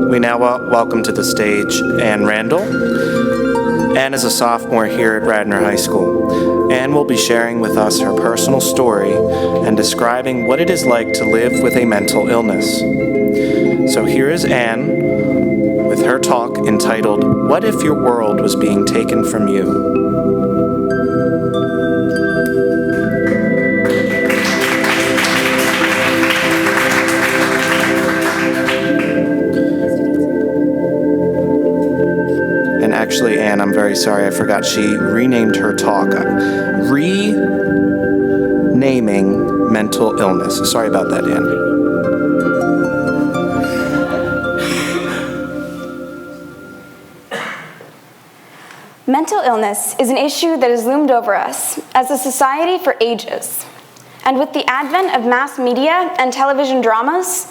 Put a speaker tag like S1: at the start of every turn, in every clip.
S1: We now welcome to the stage Anne Randall. Anne is a sophomore here at Radnor High School. Anne will be sharing with us her personal story and describing what it is like to live with a mental illness. So here is Anne with her talk entitled, "What If Your World Was Being Taken From You?" Actually, Anne, I'm very sorry, I forgot. She renamed her talk. Renaming mental illness. Sorry about that, Anne.
S2: Mental illness is an issue that has loomed over us as a society for ages. And with the advent of mass media and television dramas,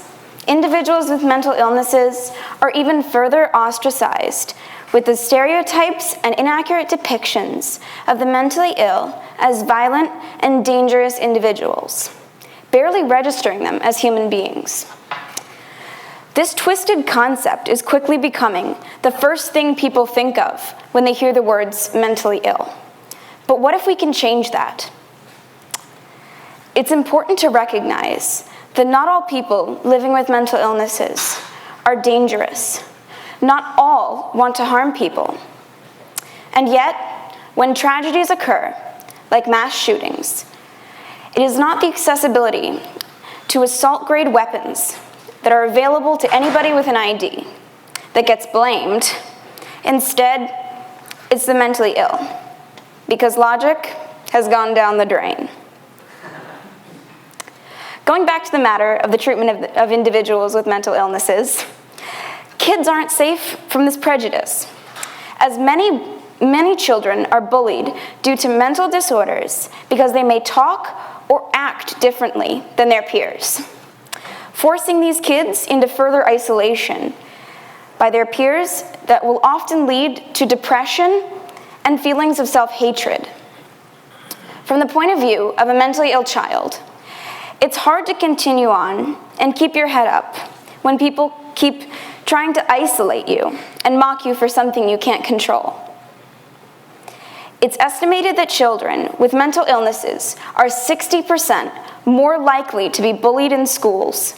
S2: individuals with mental illnesses are even further ostracized with the stereotypes and inaccurate depictions of the mentally ill as violent and dangerous individuals, barely registering them as human beings. This twisted concept is quickly becoming the first thing people think of when they hear the words mentally ill. But what if we can change that? It's important to recognize that not all people living with mental illnesses are dangerous. Not all want to harm people. And yet, when tragedies occur, like mass shootings, it is not the accessibility to assault-grade weapons that are available to anybody with an ID that gets blamed. Instead, it's the mentally ill, because logic has gone down the drain. Going back to the matter of the treatment of individuals with mental illnesses, kids aren't safe from this prejudice, as many children are bullied due to mental disorders because they may talk or act differently than their peers, forcing these kids into further isolation by their peers that will often lead to depression and feelings of self-hatred. From the point of view of a mentally ill child, it's hard to continue on and keep your head up when people keep trying to isolate you and mock you for something you can't control. It's estimated that children with mental illnesses are 60% more likely to be bullied in schools,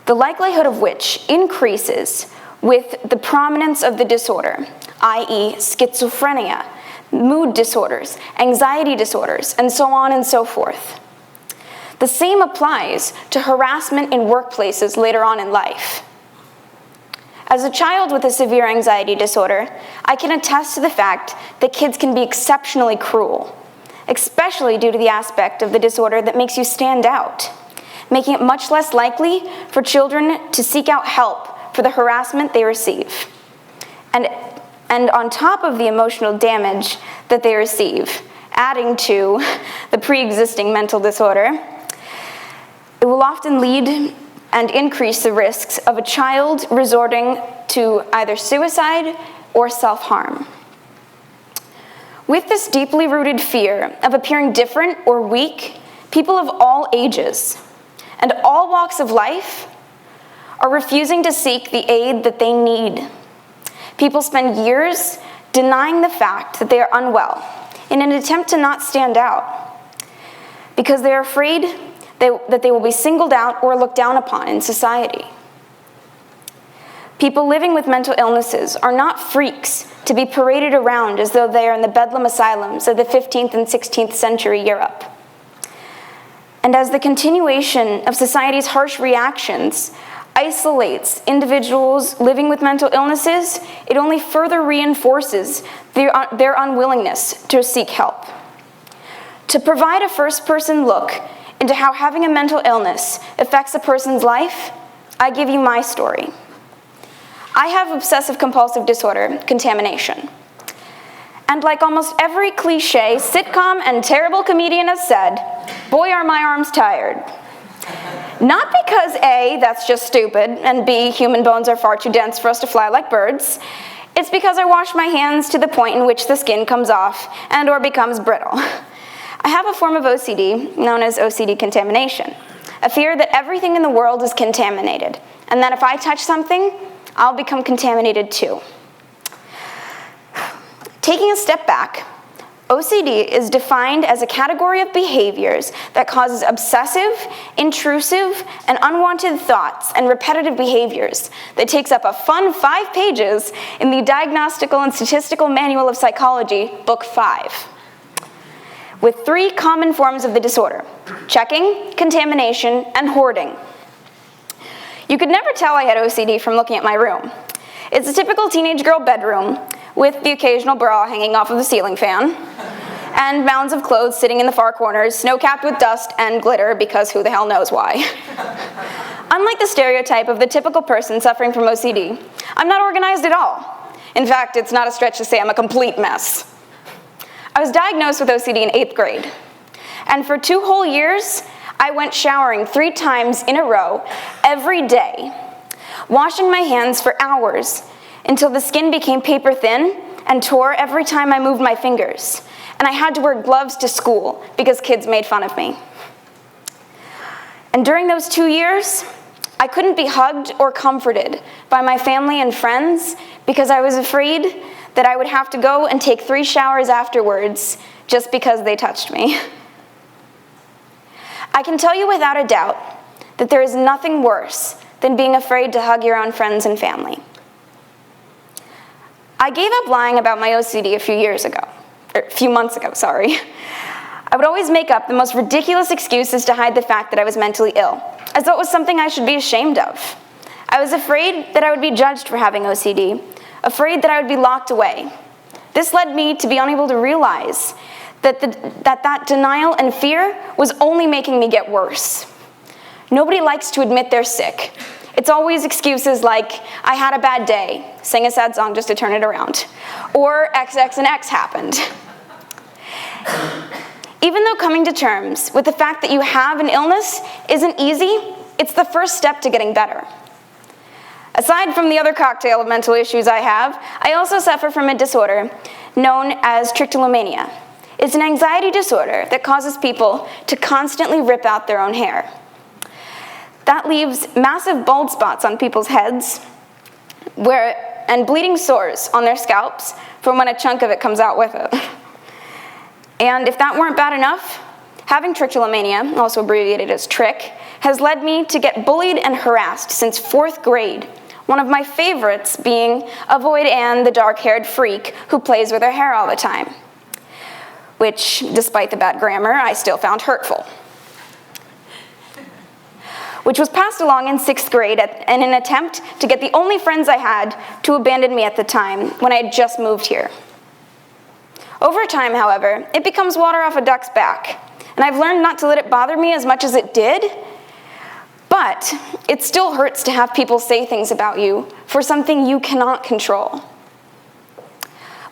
S2: the likelihood of which increases with the prominence of the disorder, i.e. schizophrenia, mood disorders, anxiety disorders, and so on and so forth. The same applies to harassment in workplaces later on in life. As a child with a severe anxiety disorder, I can attest to the fact that kids can be exceptionally cruel, especially due to the aspect of the disorder that makes you stand out, making it much less likely for children to seek out help for the harassment they receive. And on top of the emotional damage that they receive, adding to the pre-existing mental disorder, it will often lead and increase the risks of a child resorting to either suicide or self-harm. With this deeply rooted fear of appearing different or weak, people of all ages and all walks of life are refusing to seek the aid that they need. People spend years denying the fact that they are unwell in an attempt to not stand out because they are afraid that they will be singled out or looked down upon in society. People living with mental illnesses are not freaks to be paraded around as though they are in the Bedlam asylums of the 15th and 16th century Europe. And as the continuation of society's harsh reactions isolates individuals living with mental illnesses, it only further reinforces their unwillingness to seek help. To provide a first-person look into how having a mental illness affects a person's life, I give you my story. I have obsessive-compulsive disorder, contamination. And like almost every cliche sitcom and terrible comedian has said, boy, are my arms tired. Not because A, that's just stupid, and B, human bones are far too dense for us to fly like birds. It's because I wash my hands to the point in which the skin comes off and or becomes brittle. I have a form of OCD known as OCD contamination, a fear that everything in the world is contaminated, and that if I touch something, I'll become contaminated too. Taking a step back, OCD is defined as a category of behaviors that causes obsessive, intrusive, and unwanted thoughts and repetitive behaviors that takes up a fun 5 pages in the Diagnostical and Statistical Manual of Psychology, Book 5, with 3 common forms of the disorder: checking, contamination, and hoarding. You could never tell I had OCD from looking at my room. It's a typical teenage girl bedroom, with the occasional bra hanging off of the ceiling fan, and mounds of clothes sitting in the far corners, snow-capped with dust and glitter, because who the hell knows why. Unlike the stereotype of the typical person suffering from OCD, I'm not organized at all. In fact, it's not a stretch to say I'm a complete mess. I was diagnosed with OCD in 8th grade, and for 2 whole years, I went showering 3 times in a row every day, washing my hands for hours until the skin became paper thin and tore every time I moved my fingers, and I had to wear gloves to school because kids made fun of me. And during those 2 years, I couldn't be hugged or comforted by my family and friends because I was afraid that I would have to go and take 3 showers afterwards just because they touched me. I can tell you without a doubt that there is nothing worse than being afraid to hug your own friends and family. I gave up lying about my OCD a few months ago. I would always make up the most ridiculous excuses to hide the fact that I was mentally ill, as though it was something I should be ashamed of. I was afraid that I would be judged for having OCD, afraid that I would be locked away. This led me to be unable to realize that denial and fear was only making me get worse. Nobody likes to admit they're sick. It's always excuses like, I had a bad day, sing a sad song just to turn it around, or X, X, and X happened. Even though coming to terms with the fact that you have an illness isn't easy, it's the first step to getting better. Aside from the other cocktail of mental issues I have, I also suffer from a disorder known as trichotillomania. It's an anxiety disorder that causes people to constantly rip out their own hair. That leaves massive bald spots on people's heads and bleeding sores on their scalps from when a chunk of it comes out with it. And if that weren't bad enough, having trichotillomania, also abbreviated as trick, has led me to get bullied and harassed since 4th grade, one of my favorites being Avoid Anne, the dark-haired freak who plays with her hair all the time, which, despite the bad grammar, I still found hurtful, which was passed along in 6th grade in an attempt to get the only friends I had to abandon me at the time when I had just moved here. Over time, however, it becomes water off a duck's back, and I've learned not to let it bother me as much as it did, but it still hurts to have people say things about you for something you cannot control.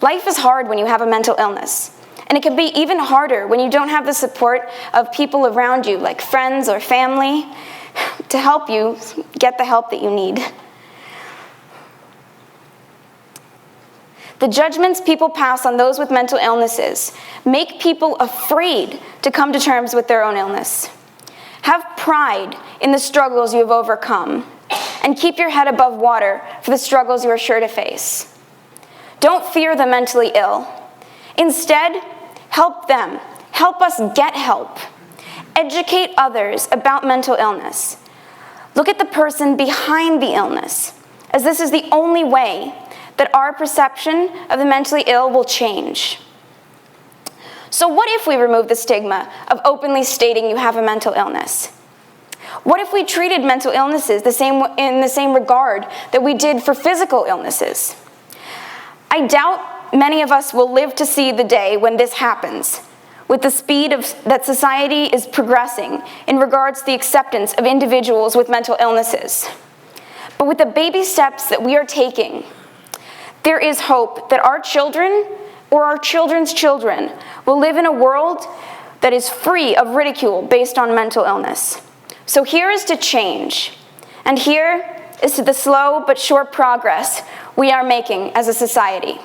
S2: Life is hard when you have a mental illness, and it can be even harder when you don't have the support of people around you, like friends or family, to help you get the help that you need. The judgments people pass on those with mental illnesses make people afraid to come to terms with their own illness. Have pride in the struggles you have overcome, and keep your head above water for the struggles you are sure to face. Don't fear the mentally ill. Instead, help them. Help us get help. Educate others about mental illness. Look at the person behind the illness, as this is the only way that our perception of the mentally ill will change. So what if we remove the stigma of openly stating you have a mental illness? What if we treated mental illnesses in the same regard that we did for physical illnesses? I doubt many of us will live to see the day when this happens, with the speed that society is progressing in regards to the acceptance of individuals with mental illnesses. But with the baby steps that we are taking, there is hope that our children or our children's children will live in a world that is free of ridicule based on mental illness. So here is to change, and here is to the slow but sure progress we are making as a society.